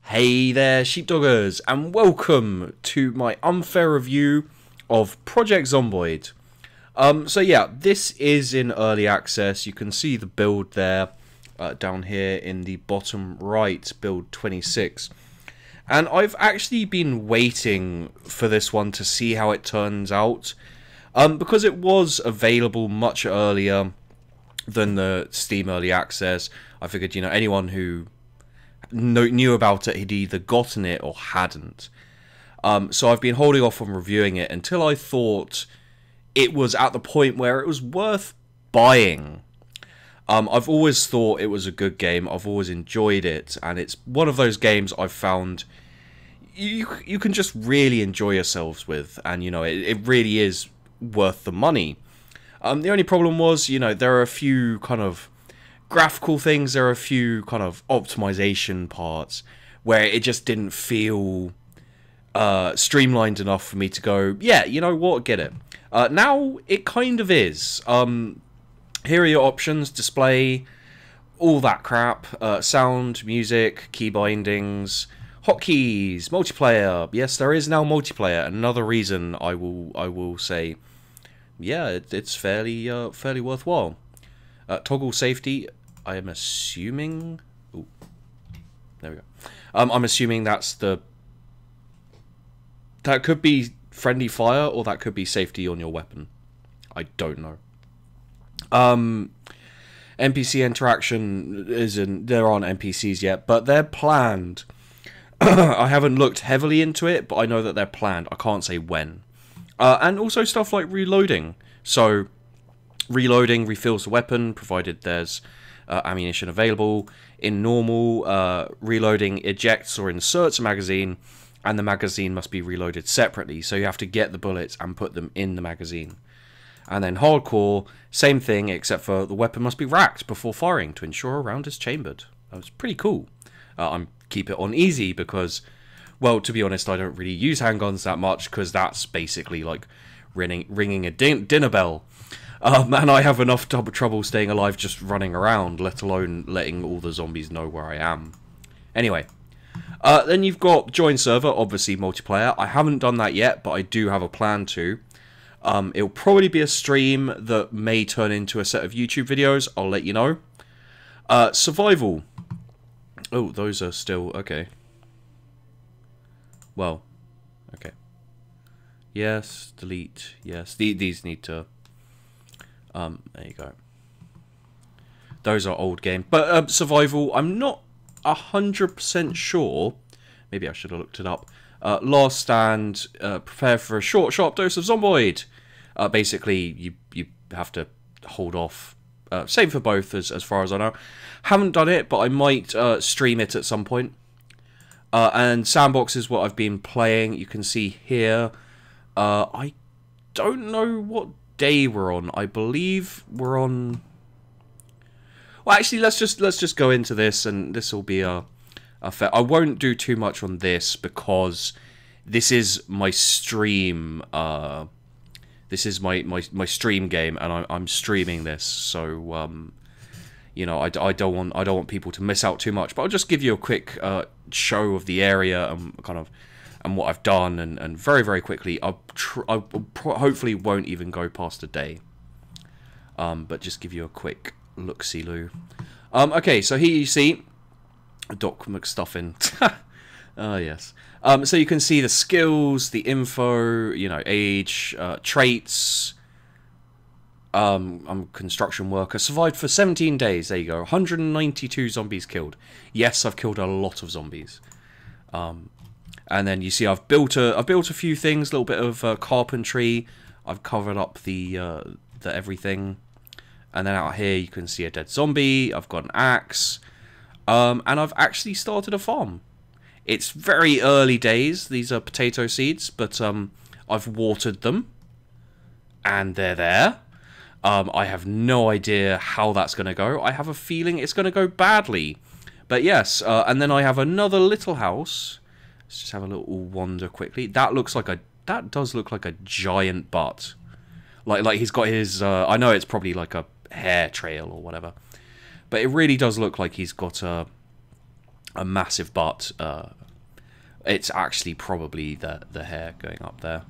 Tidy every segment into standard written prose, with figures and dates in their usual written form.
Hey there, sheepdoggers, and welcome to my unfair review of Project Zomboid. So yeah, this is in early access. You can see the build there, down here in the bottom right, build 26. And I've actually been waiting for this one to see how it turns out, because it was available much earlier than the Steam early access. I figured, you know, anyone who knew about it had either gotten it or hadn't. So I've been holding off on reviewing it until I thought it was at the point where it was worth buying. I've always thought it was a good game. I've always enjoyed it, and it's one of those games I've found you can just really enjoy yourselves with, and you know it really is worth the money. The only problem was, you know, there are a few kind of graphical things, there are a few kind of optimization parts where it just didn't feel streamlined enough for me to go, yeah, you know what, get it. Now it kind of is. Here are your options: display, all that crap, sound, music, key bindings, hotkeys, multiplayer. Yes, there is now multiplayer. Another reason I will say, yeah, it's fairly worthwhile. Toggle safety. I am assuming. Ooh, there we go. I'm assuming that's the. That could be friendly fire, or that could be safety on your weapon. I don't know. NPC interaction isn't. There aren't NPCs yet, but they're planned. I haven't looked heavily into it, but I know that they're planned. I can't say when. And also stuff like reloading. So, reloading refills the weapon, provided there's ammunition available. In normal, reloading ejects or inserts a magazine, and the magazine must be reloaded separately. So you have to get the bullets and put them in the magazine. And then hardcore, same thing, except for the weapon must be racked before firing to ensure a round is chambered. That was pretty cool. I'm keep it on easy because, well, to be honest, I don't really use handguns that much, because that's basically like ringing a dinner bell. And I have enough trouble staying alive just running around, let alone letting all the zombies know where I am. Anyway, then you've got join server, obviously multiplayer. I haven't done that yet, but I do have a plan to. It'll probably be a stream that may turn into a set of YouTube videos. I'll let you know. Survival. Oh, those are still okay. Well, okay. Yes, delete. Yes, these need to. There you go. Those are old games, but survival. I'm not 100% sure. Maybe I should have looked it up. Last stand. Prepare for a short, sharp dose of Zomboid. Basically, you have to hold off. Same for both, as far as I know. Haven't done it, but I might stream it at some point. And Sandbox is what I've been playing. You can see here. I don't know what day we're on. I believe we're on. Well, actually, let's just go into this, and this will be a fair. I won't do too much on this because this is my stream. This is my stream game, and I'm streaming this, so you know, I don't want people to miss out too much. But I'll just give you a quick show of the area and kind of what I've done, and very quickly. I hopefully won't even go past a day. But just give you a quick look-see-loo. Okay, so here you see Doc McStuffin. Oh, yes. So you can see the skills, the info, you know, age, traits. I'm a construction worker. Survived for 17 days. There you go. 192 zombies killed. Yes, I've killed a lot of zombies. And then you see I've built a few things. A little bit of carpentry. I've covered up the everything. And then out here you can see a dead zombie. I've got an axe. And I've actually started a farm. It's very early days. These are potato seeds, but I've watered them, and they're there. I have no idea how that's going to go. I have a feeling it's going to go badly. But yes, and then I have another little house. Let's just have a little wander quickly. That does look like a giant butt. Like he's got his. I know it's probably like a hair trail or whatever, but it really does look like he's got a massive butt. It's actually probably the hair going up there.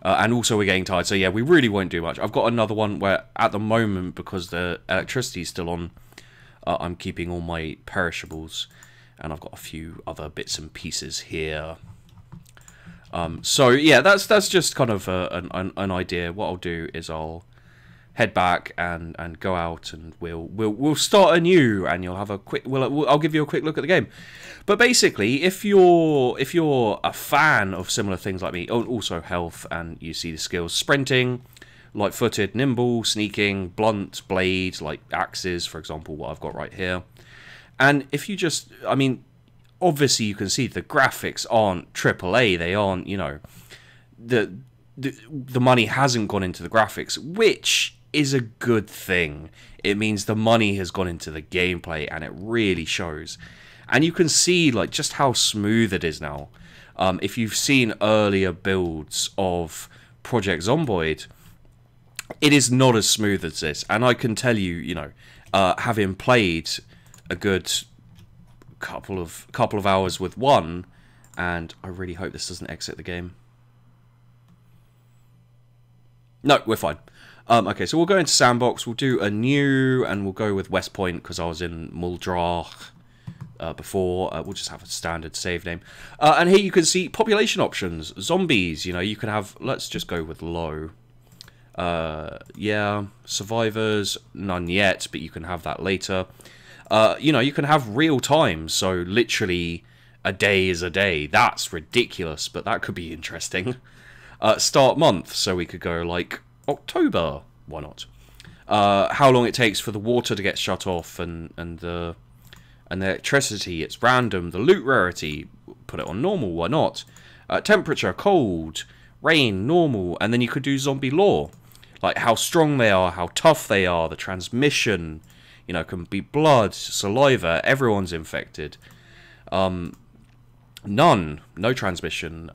And also we're getting tired, so yeah, we really won't do much. I've got another one where, at the moment, because the electricity's still on, I'm keeping all my perishables, and I've got a few other bits and pieces here. So yeah, that's just kind of an idea. What I'll do is I'll head back and go out, and we'll start anew, and you'll have a quick. I'll give you a quick look at the game. But basically, if you're a fan of similar things like me, also health, and you see the skills: sprinting, light-footed, nimble, sneaking, blunt, blade, like axes, for example, what I've got right here. And if you just, I mean, obviously you can see the graphics aren't AAA. They aren't, you know, the money hasn't gone into the graphics, which is a good thing. It means the money has gone into the gameplay, and it really shows. And you can see like just how smooth it is now. If you've seen earlier builds of Project Zomboid, it is not as smooth as this. And I can tell you, you know, having played a good couple of hours with one, and I really hope this doesn't exit the game. No, we're fine. Okay, so we'll go into Sandbox. We'll do a new, and we'll go with West Point because I was in Muldraugh before. We'll just have a standard save name. And here you can see population options. Zombies, you know, you can have, let's just go with low. Yeah, survivors, none yet, but you can have that later. You know, you can have real time, so literally a day is a day. That's ridiculous, but that could be interesting. Start month, so we could go like October. Why not? How long it takes for the water to get shut off, and the electricity, it's random. The loot rarity, put it on normal. Why not? Temperature, cold, rain, normal, and then you could do zombie lore, like how strong they are, how tough they are, the transmission. You know, can be blood, saliva. Everyone's infected. No transmission.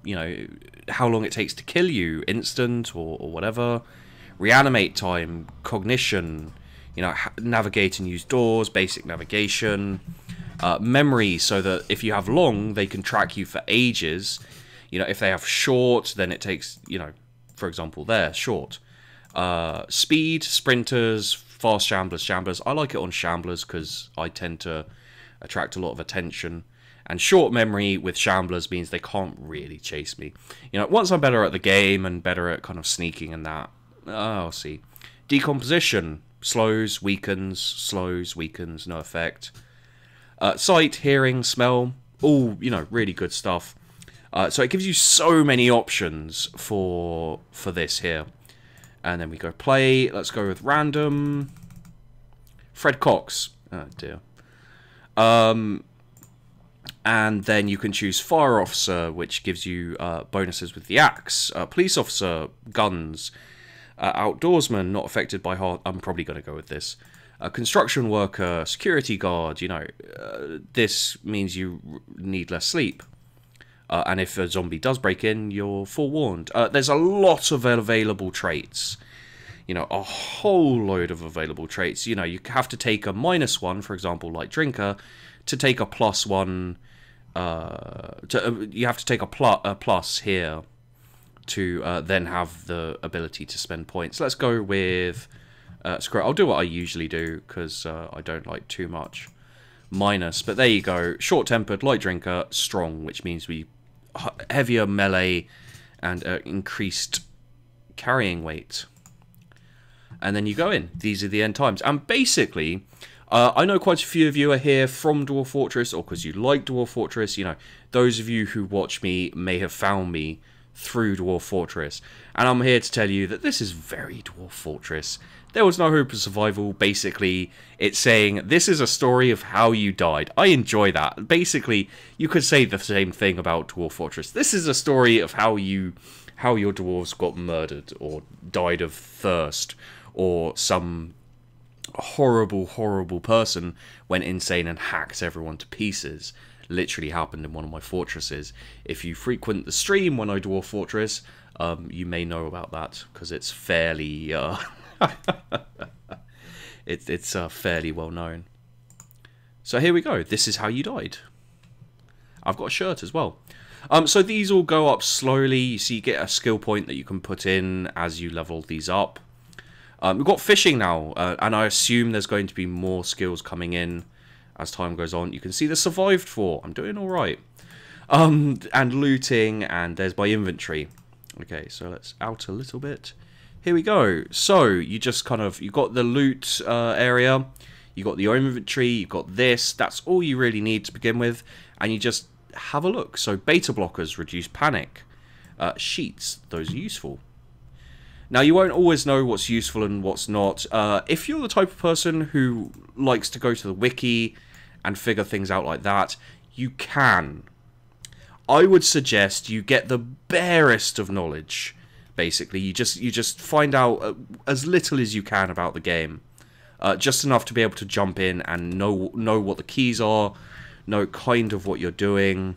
You know, how long it takes to kill you, instant or whatever. Reanimate time, cognition. You know, navigate and use doors, basic navigation. Memory, so that if you have long, they can track you for ages. You know, if they have short, then it takes, you know, for example, there, short. Speed, sprinters, fast shamblers. I like it on shamblers because I tend to attract a lot of attention. And short memory with shamblers means they can't really chase me. You know, once I'm better at the game and better at kind of sneaking and that, I'll see. Decomposition. Slows, weakens, no effect. Sight, hearing, smell, all, you know, really good stuff. So it gives you so many options for this here. And then we go play. Let's go with random. Fred Cox. Oh dear. And then you can choose fire officer, which gives you bonuses with the axe. Police officer, guns. Outdoorsman, not affected by hard. I'm probably going to go with this. Construction worker, security guard. You know, this means you need less sleep. And if a zombie does break in, you're forewarned. There's a lot of available traits. You know, a whole load of available traits. You know, you have to take a -1, for example, like drinker, to take a +1. You have to take a plus here to then have the ability to spend points. Let's go with... screw it. I'll do what I usually do, because I don't like too much minus. But there you go. Short-tempered, light drinker, strong, which means we... heavier melee and increased carrying weight. And then you go in. These are the end times. And basically, I know quite a few of you are here from Dwarf Fortress, or because you like Dwarf Fortress. You know, those of you who watch me may have found me through Dwarf Fortress. And I'm here to tell you that this is very Dwarf Fortress. There was no hope of survival. Basically, it's saying this is a story of how you died. I enjoy that. Basically, you could say the same thing about Dwarf Fortress. This is a story of how your dwarves got murdered, or died of thirst, or some horrible, horrible person went insane and hacked everyone to pieces. Literally happened in one of my fortresses. If you frequent the stream when I Dwarf Fortress, you may know about that, because it's fairly... it's fairly well known. So here we go. This is how you died. I've got a shirt as well. So these all go up slowly. So you get a skill point that you can put in as you level these up. We've got fishing now, and I assume there's going to be more skills coming in as time goes on. You can see the survived for. I'm doing all right. And looting, and there's my inventory. Okay, so let's out a little bit. Here we go. So you just kind of, you've got the loot area, you got your inventory, you've got this. That's all you really need to begin with, and you just have a look. So beta blockers reduce panic. Sheets, those are useful. Now, you won't always know what's useful and what's not. If you're the type of person who likes to go to the wiki and figure things out like that, you can. I would suggest you get the barest of knowledge, basically. You just find out as little as you can about the game. Just enough to be able to jump in and know what the keys are, know kind of what you're doing,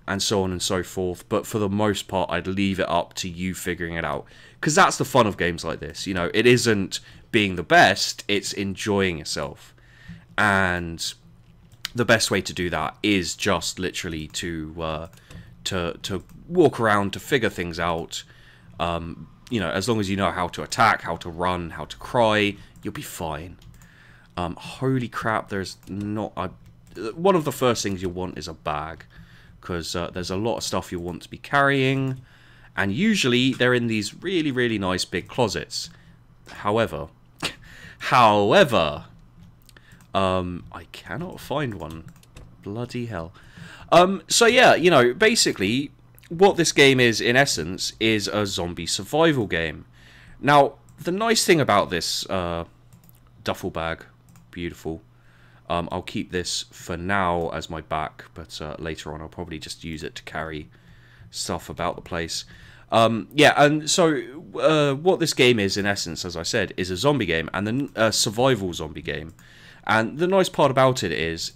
and so on and so forth. But for the most part, I'd leave it up to you figuring it out. Because that's the fun of games like this. You know, it isn't being the best, it's enjoying yourself. And the best way to do that is just literally to walk around, to figure things out. You know, as long as you know how to attack, how to run, how to cry, you'll be fine. Holy crap, there's not... one of the first things you'll want is a bag. Because there's a lot of stuff you'll want to be carrying. And usually they're in these really, really nice big closets. However, I cannot find one. Bloody hell. So yeah, you know, basically what this game is, in essence, is a zombie survival game. Now, the nice thing about this duffel bag, beautiful. I'll keep this for now as my back, but later on I'll probably just use it to carry stuff about the place. Yeah, and so what this game is, in essence, as I said, is a zombie game, and then a survival zombie game. And the nice part about it is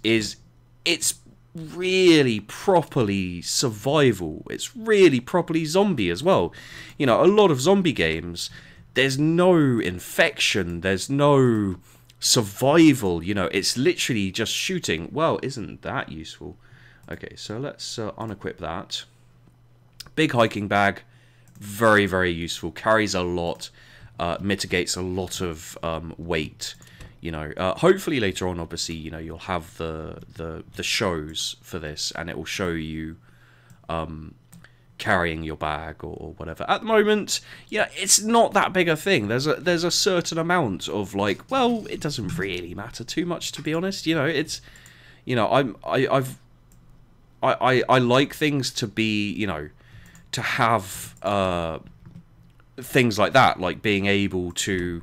it's really properly survival. It's really properly zombie as well. You know, a lot of zombie games, there's no infection, there's no survival, you know, it's literally just shooting. Well, isn't that useful? Okay, so let's unequip that. Big hiking bag, very, very useful. Carries a lot, mitigates a lot of weight. You know, hopefully later on, obviously, you know, you'll have the shows for this, and it will show you carrying your bag or whatever. At the moment, yeah, it's not that big a thing. There's a certain amount of like, well, it doesn't really matter too much, to be honest. You know, it's, you know, I like things to be, you know, to have things like that, like being able to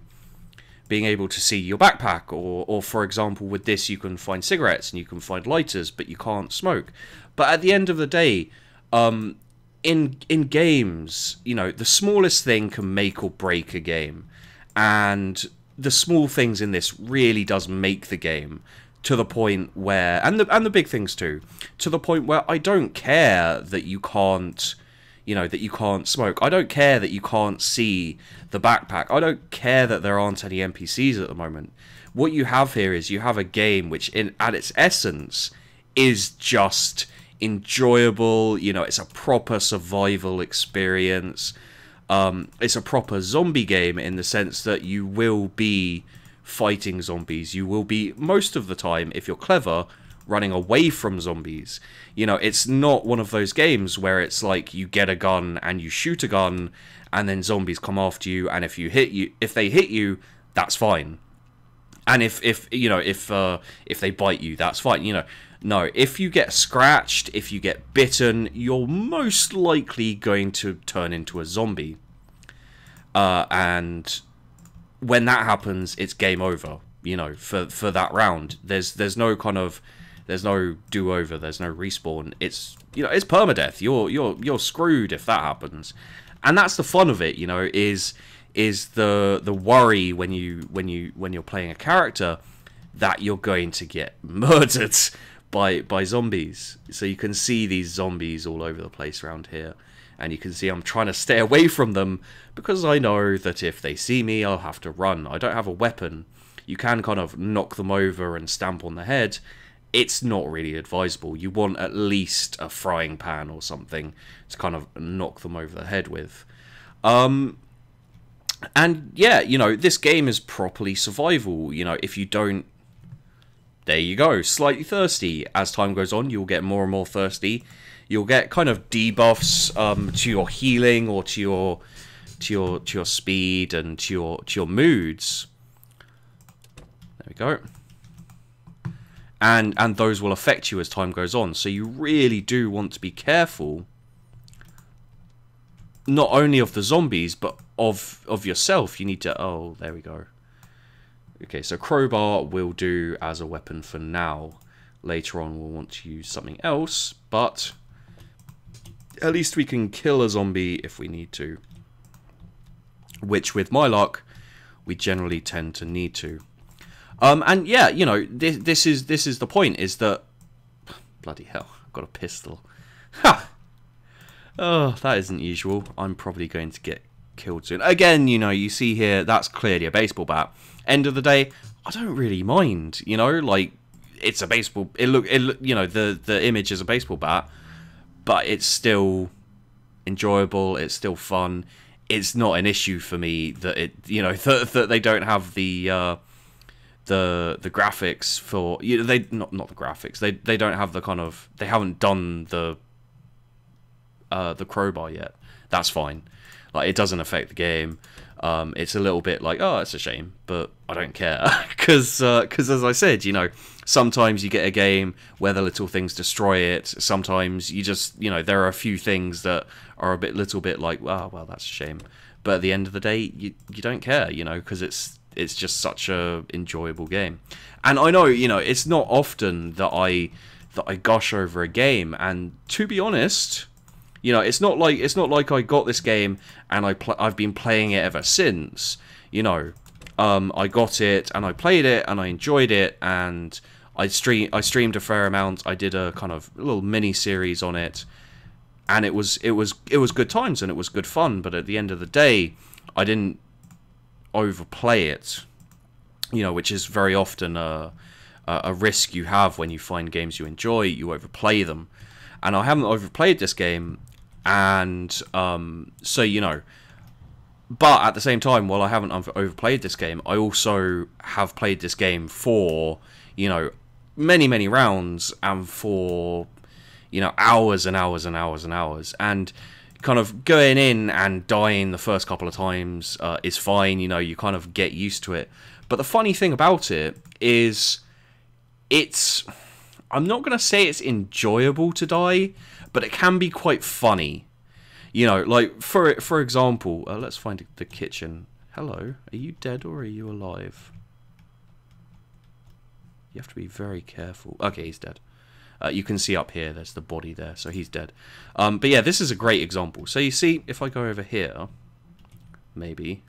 see your backpack, or for example, with this you can find cigarettes and you can find lighters, but you can't smoke. But at the end of the day, in games, you know, the smallest thing can make or break a game, and the small things in this really does make the game, to the point where, and the big things too, to the point where I don't care that you can't, you know, that you can't smoke. I don't care that you can't see the backpack. I don't care that there aren't any NPCs at the moment. What you have here is you have a game which, at its essence, is just enjoyable. You know, it's a proper survival experience. It's a proper zombie game in the sense that you will be fighting zombies. You will be, most of the time, if you're clever, running away from zombies. You know, it's not one of those games where it's like you get a gun and you shoot a gun and then zombies come after you, and if they hit you, that's fine. And if they bite you, that's fine. You know, no, if you get scratched, if you get bitten, you're most likely going to turn into a zombie. And when that happens, it's game over. You know, for that round, there's no kind of, there's no do-over, there's no respawn. It's, you know, it's permadeath. You're screwed if that happens. And that's the fun of it, you know, is the worry when you're playing a character that you're going to get murdered by zombies. So you can see these zombies all over the place around here, and you can see I'm trying to stay away from them because I know that if they see me, I'll have to run. I don't have a weapon. You can kind of knock them over and stamp on the head, it's not really advisable. You want at least a frying pan or something to kind of knock them over the head with. And yeah, you know, this game is properly survival. You know, if you don't, there you go, slightly thirsty. As time goes on, you'll get more and more thirsty. You'll get kind of debuffs to your healing or to your speed and to your moods. There we go. And those will affect you as time goes on. So you really do want to be careful, not only of the zombies, but of yourself. You need to... Oh, there we go. Okay, so crowbar will do as a weapon for now. Later on, we'll want to use something else, but at least we can kill a zombie if we need to. Which, with my luck, we generally tend to need to. And yeah, you know, this is the point, is that... Bloody hell, I've got a pistol. Ha! Oh, that isn't usual. I'm probably going to get killed soon. Again, you know, you see here, that's clearly a baseball bat. End of the day, I don't really mind, you know, like, it's a baseball... you know, the image is a baseball bat, but it's still enjoyable, it's still fun. It's not an issue for me that it, you know, that they don't have the graphics for, you know, they not the graphics. They don't have the kind of, they haven't done the crowbar yet. That's fine. Like, it doesn't affect the game. It's a little bit like, oh, it's a shame, but I don't care because as I said, you know, sometimes you get a game where the little things destroy it. Sometimes you just, you know, there are a few things that are a little bit like, oh, well, that's a shame. But at the end of the day, you don't care, you know, because it's just such a enjoyable game. And I know, you know, it's not often that I gush over a game, and to be honest, you know, it's not like I got this game and I've been playing it ever since. You know, I got it and I played it and I enjoyed it, and I streamed a fair amount. I did a kind of little mini series on it, and it was good times and it was good fun. But at the end of the day, I didn't overplay it, you know, which is very often a risk you have when you find games you enjoy. You overplay them, and I haven't overplayed this game, and so, you know, but at the same time, while I haven't overplayed this game, I also have played this game for, you know, many rounds, and for, you know, hours and hours and hours and hours, and kind of going in and dying the first couple of times is fine. You know, you kind of get used to it. But the funny thing about it is, I'm not going to say it's enjoyable to die, but it can be quite funny. You know, like, for example, let's find the kitchen. Hello, are you dead or are you alive? You have to be very careful. Okay, he's dead. You can see up here, there's the body there, so he's dead. But yeah, this is a great example. So you see, if I go over here, maybe...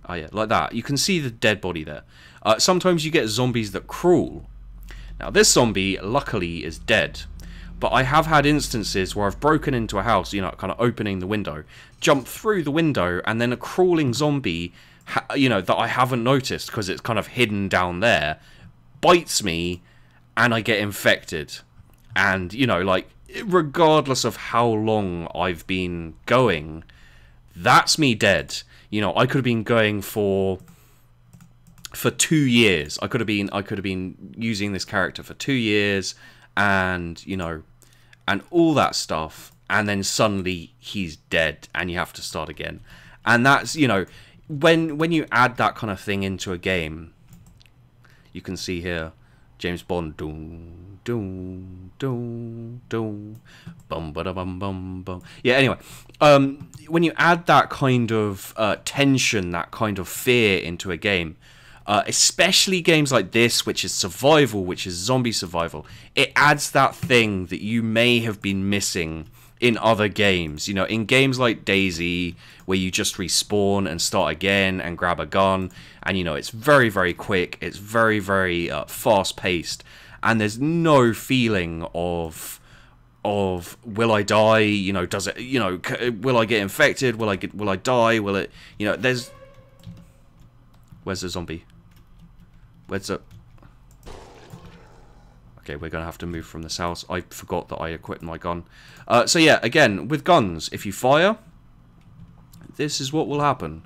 Oh yeah, like that. You can see the dead body there. Sometimes you get zombies that crawl. Now, this zombie, luckily, is dead. But I have had instances where I've broken into a house, you know, kind of opening the window, jumped through the window, and then a crawling zombie, you know, that I haven't noticed because it's kind of hidden down there, bites me, and I get infected. And, you know, like, regardless of how long I've been going, that's me dead. You know, I could have been going for 2 years. I could have been using this character for 2 years, and, you know, and all that stuff, and then suddenly he's dead and you have to start again. And that's, you know, when you add that kind of thing into a game, you can see here, James Bond, doom, doom, doom, doom, bum, ba, da, bum, bum, bum. Yeah, anyway, when you add that kind of tension, that kind of fear into a game, especially games like this, which is survival, which is zombie survival, it adds that thing that you may have been missing in other games. You know, in games like DayZ, where you just respawn and start again and grab a gun, and, you know, it's very quick, it's very fast paced, and there's no feeling of will I die, you know, does it, you know, will I get infected, will I die, will it, you know, where's the zombie? Where's the... Okay, we're going to have to move from this house. I forgot that I equipped my gun. So yeah, again, with guns, if you fire, this is what will happen.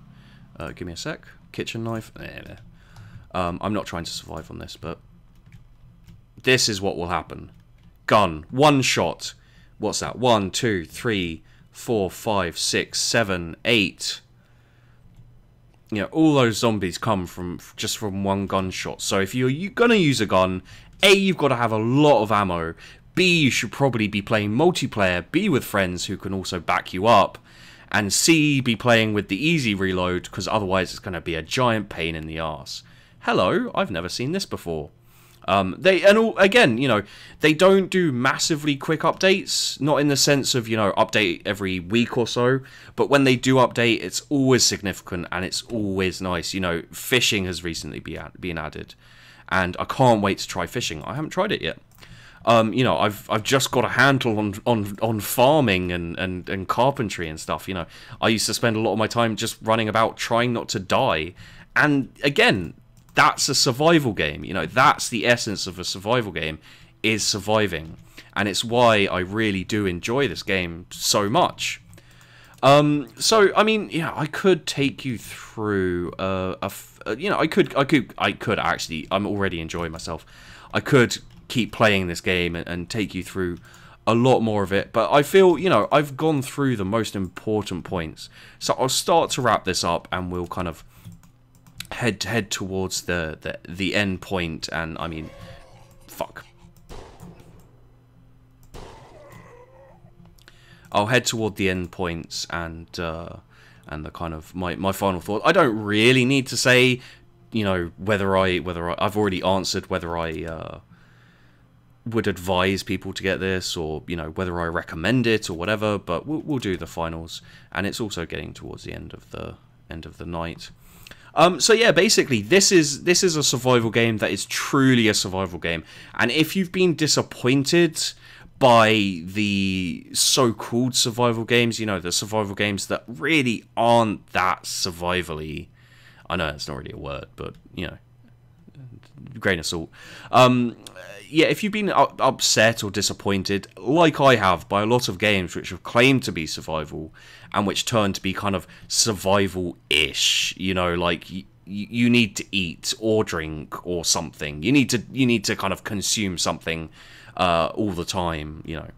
Give me a sec. Kitchen knife. I'm not trying to survive on this, but this is what will happen. Gun. One shot. What's that? 1, 2, 3, 4, 5, 6, 7, 8. You know, all those zombies come from just from one gunshot. So if you're gonna use a gun, A, you've got to have a lot of ammo. B, you should probably be playing multiplayer. B, with friends who can also back you up. And C, be playing with the easy reload, because otherwise it's going to be a giant pain in the arse. Hello, I've never seen this before. Again, you know, they don't do massively quick updates, not in the sense of, you know, update every week or so, but when they do update, it's always significant and it's always nice. You know, fishing has recently been added, and I can't wait to try fishing. I haven't tried it yet. You know, I've just got a handle on farming and carpentry and stuff. You know, I used to spend a lot of my time just running about trying not to die, and again, that's a survival game. You know, that's the essence of a survival game, is surviving. And it's why I really do enjoy this game so much. So, I mean, yeah, I could take you through, you know, I could actually, I'm already enjoying myself. I could keep playing this game and take you through a lot more of it. But I feel, you know, I've gone through the most important points. So I'll start to wrap this up and we'll kind of head towards the end point. And I mean, fuck, I'll head toward the end points and the kind of my final thought. I don't really need to say, you know, whether I've already answered whether I would advise people to get this, or, you know, whether I recommend it or whatever, but we'll do the finals. And it's also getting towards the end of the night. So yeah, basically this is a survival game that is truly a survival game. And if you've been disappointed by the so-called survival games, you know, the survival games that really aren't that survivally, I know it's not really a word, but, you know, grain of salt. Yeah, if you've been upset or disappointed, like I have, by a lot of games which have claimed to be survival and which turn to be kind of survival-ish, you know, like you need to eat or drink or something. You need to kind of consume something all the time, you know,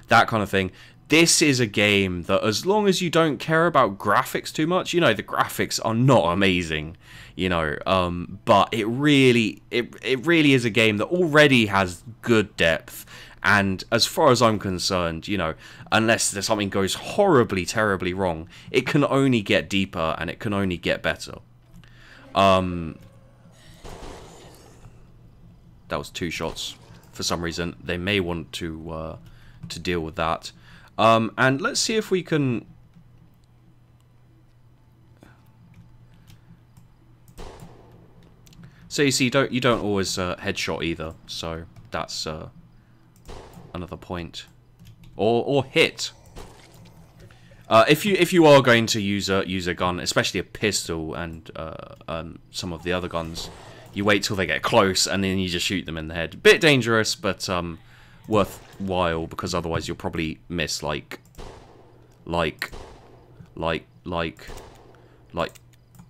that kind of thing. This is a game that, as long as you don't care about graphics too much, you know, the graphics are not amazing, you know, but it really is a game that already has good depth. And as far as I'm concerned, you know, unless there's something goes horribly, terribly wrong, it can only get deeper and it can only get better. That was 2 shots for some reason. They may want to deal with that. And let's see if we can. So you see, you don't always headshot either. So that's another point, or hit. If you are going to use a gun, especially a pistol and some of the other guns, you wait till they get close and then you just shoot them in the head. Bit dangerous, but worthwhile, because otherwise you'll probably miss like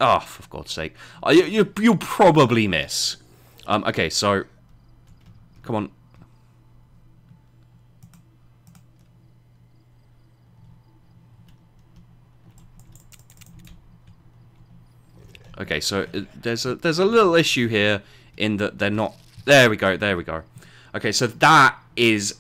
oh, for God's sake, you'll probably miss. Okay, so come on. Okay, so there's a little issue here in that they're not. There we go. Okay, so that is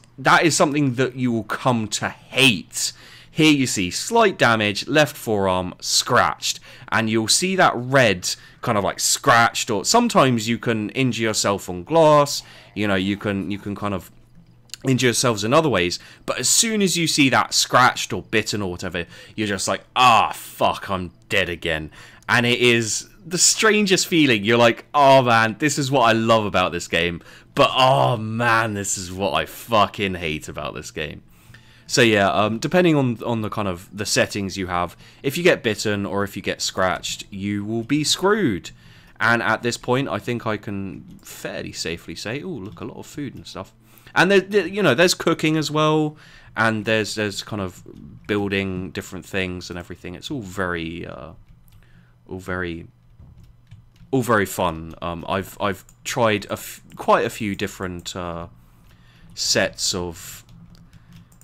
something that you will come to hate. Here you see slight damage, left forearm scratched, and you'll see that red kind of like scratched, or sometimes you can injure yourself on glass. You know, you can kind of injure yourselves in other ways, but as soon as you see that scratched or bitten or whatever, you're just like, ah, fuck, I'm dead again. And it is the strangest feeling. You're like, oh man, this is what I love about this game, but oh man, this is what I fucking hate about this game. So yeah, depending on the kind of the settings you have, if you get bitten or if you get scratched, you will be screwed. And at this point, I think I can fairly safely say, oh look, a lot of food and stuff. And there's cooking as well, and there's kind of building different things and everything. It's all very fun. I've tried quite a few different sets of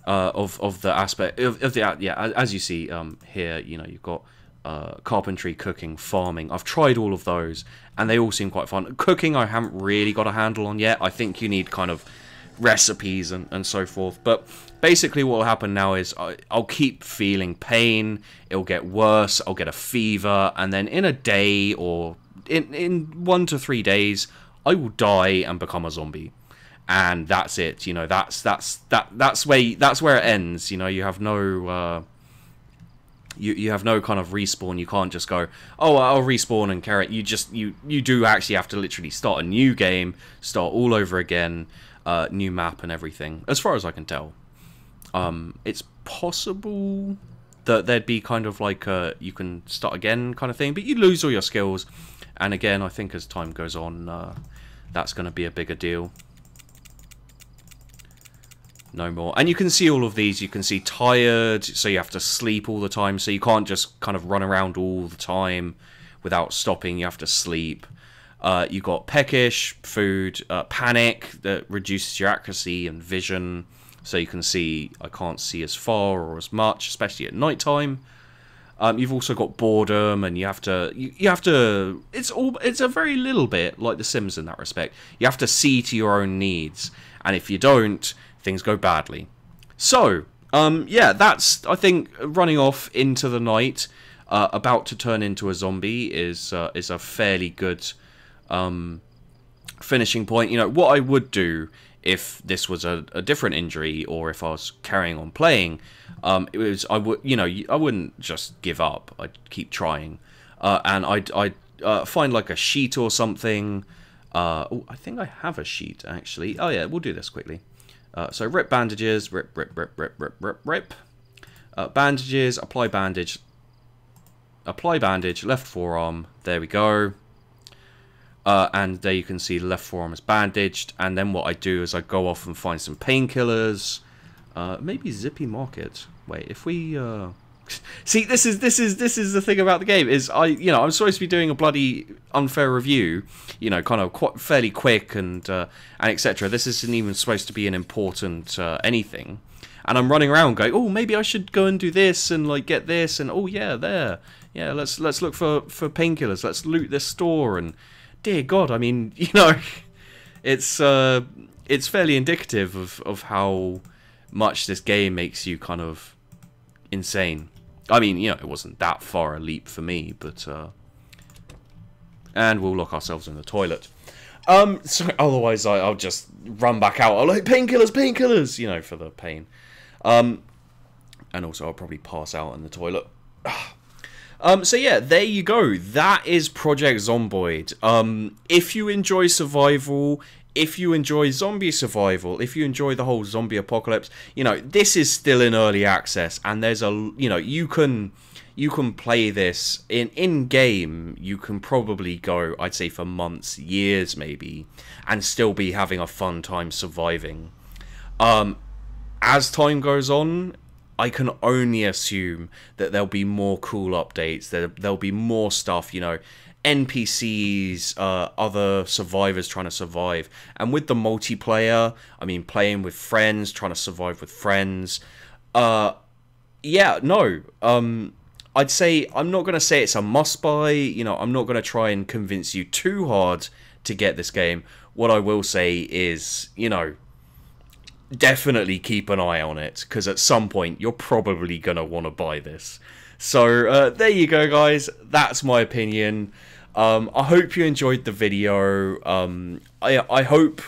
the aspect of the as you see here. You've got carpentry, cooking, farming. I've tried all of those, and they all seem quite fun. Cooking, I haven't really got a handle on yet. I think you need kind of recipes and so forth. But basically what will happen now is I'll keep feeling pain. It'll get worse. I'll get a fever, and then in a day or in 1 to 3 days, I will die and become a zombie. And that's it. That's where it ends. You have no you have no kind of respawn. You can't just go, oh, I'll respawn and carry it. You do actually have to literally start a new game, start all over again, new map and everything. As far as I can tell, it's possible that there'd be kind of like you can start again kind of thing, but you lose all your skills. And again, I think as time goes on, that's going to be a bigger deal. No more. And you can see all of these. You can see tired, so you have to sleep all the time. So you can't just kind of run around all the time without stopping. You have to sleep. You got peckish, food, panic that reduces your accuracy and vision. So you can see, I can't see as far or as much, especially at night time. You've also got boredom, and you have to. It's a very little bit like The Sims in that respect. You have to see to your own needs, and if you don't, things go badly. So, yeah, that's, I think, running off into the night, about to turn into a zombie is a fairly good finishing point. What I would do if this was a different injury, or if I was carrying on playing, I wouldn't just give up. I'd keep trying, and I'd find like a sheet or something. Oh, I think I have a sheet actually. Oh yeah, we'll do this quickly. So rip bandages, rip. Bandages, apply bandage, left forearm. There we go. And there you can see the left forearm is bandaged. And then what I do is I go off and find some painkillers. Maybe Zippy Market. Wait, if we see, this is the thing about the game is I'm supposed to be doing a bloody unfair review, kind of fairly quick and etc. This isn't even supposed to be an important anything, and I'm running around going, oh, maybe I should go and do this and like get this, and oh yeah, there, yeah, let's look for painkillers, let's loot this store, and dear God, I mean, it's fairly indicative of how much this game makes you kind of insane. I mean, it wasn't that far a leap for me, but and we'll lock ourselves in the toilet. So otherwise I'll just run back out. I'll like painkillers, for the pain. And also I'll probably pass out in the toilet. So yeah, there you go. That is Project Zomboid. If you enjoy survival, if you enjoy zombie survival, if you enjoy the whole zombie apocalypse, this is still in early access, and there's you can play this in game. You can probably go, I'd say, for months, years maybe, and still be having a fun time surviving. As time goes on, I can only assume that there'll be more cool updates. There'll be more stuff, NPCs, other survivors trying to survive. And with the multiplayer, I mean, playing with friends, trying to survive with friends. Yeah, no. I'd say, I'm not going to say it's a must-buy. I'm not going to try and convince you too hard to get this game. What I will say is, definitely keep an eye on it, because at some point, you're probably going to want to buy this. So, there you go, guys. That's my opinion. I hope you enjoyed the video. I hope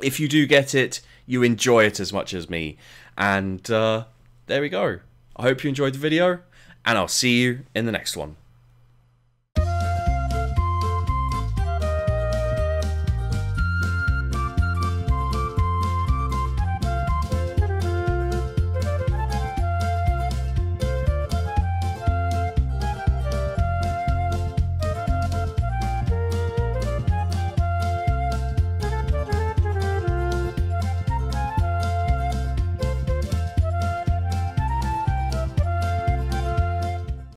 if you do get it, you enjoy it as much as me. And there we go. I hope you enjoyed the video, and I'll see you in the next one.